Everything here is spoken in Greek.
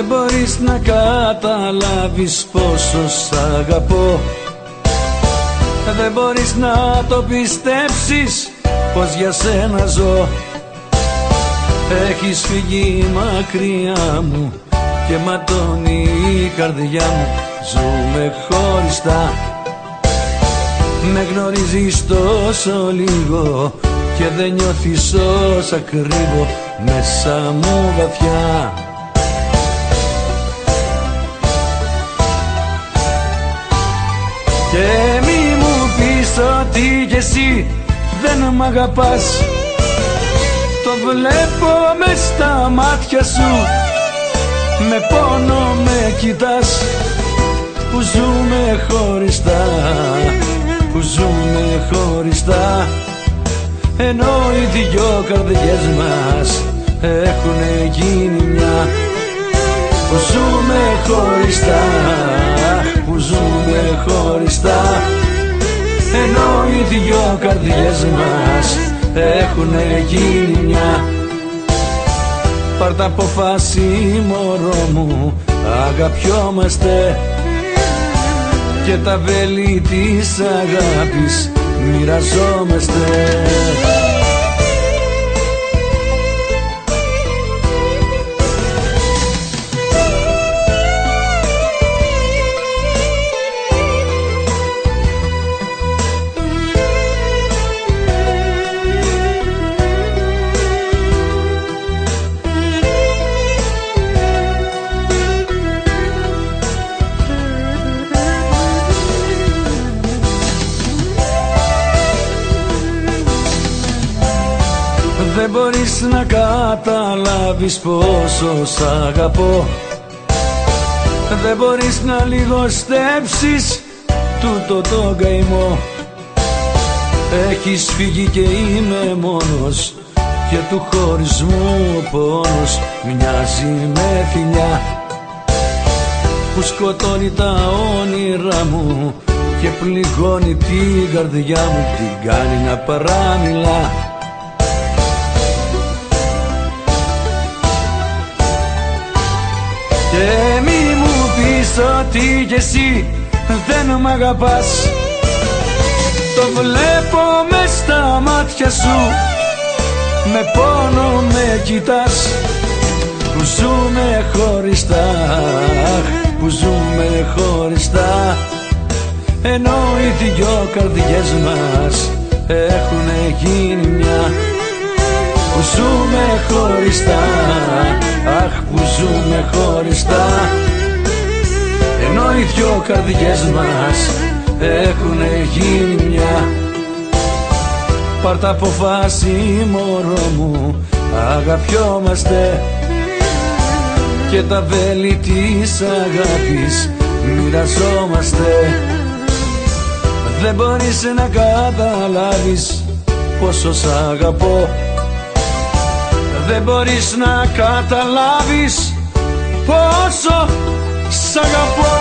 Δεν μπορείς να καταλάβεις πόσο σ' αγαπώ. Δεν μπορείς να το πιστέψεις πως για σένα ζω. Έχεις φύγει μακριά μου και ματώνει η καρδιά μου. Ζούμε χωριστά. Με γνωρίζεις τόσο λίγο και δεν νιώθεις όσα κρύβω μέσα μου βαθιά. Και μη μου πεις ότι κι εσύ δεν μ' αγαπάς. Το βλέπω μες στα μάτια σου, με πόνο με κοιτάς. Που ζούμε χωριστά, που ζούμε χωριστά, ενώ οι δυο καρδιές μας έχουνε γίνει μια. Που ζούμε χωριστά, που ζούμε χωριστά, ενώ οι δυο καρδιές μας έχουνε γίνει μια. Πάρ' τα αποφάση μωρό μου, αγαπιόμαστε και τα βέλη της αγάπης μοιραζόμαστε. Δεν μπορείς να καταλάβεις πόσο σ' αγαπώ. Δεν μπορείς να λιγοστέψεις τούτο το καημό. Έχεις φύγει και είμαι μόνος και του χωρισμού ο πόνος μοιάζει με φιλιά που σκοτώνει τα όνειρά μου και πληγώνει την καρδιά μου, την κάνει να παραμιλά. Και μη μου πεις ότι κι εσύ δεν μ' αγαπάς. Το βλέπω μες στα μάτια σου, με πόνο με κοιτάς. Που ζούμε χωριστά, που ζούμε χωριστά, ενώ οι δυο καρδιές μας έχουνε γίνει μια. Που ζούμε χωριστά, αχ που ζούμε χωριστά, ενώ οι δυο καρδιές μας έχουνε γίνει μια. Πάρ' τα αποφάση μωρό μου, αγαπιόμαστε και τα βέλη της αγάπης μοιραζόμαστε. Δεν μπορείς να καταλάβεις πόσο σ' αγαπώ. Δεν μπορείς να καταλάβεις πόσο σ' αγαπώ.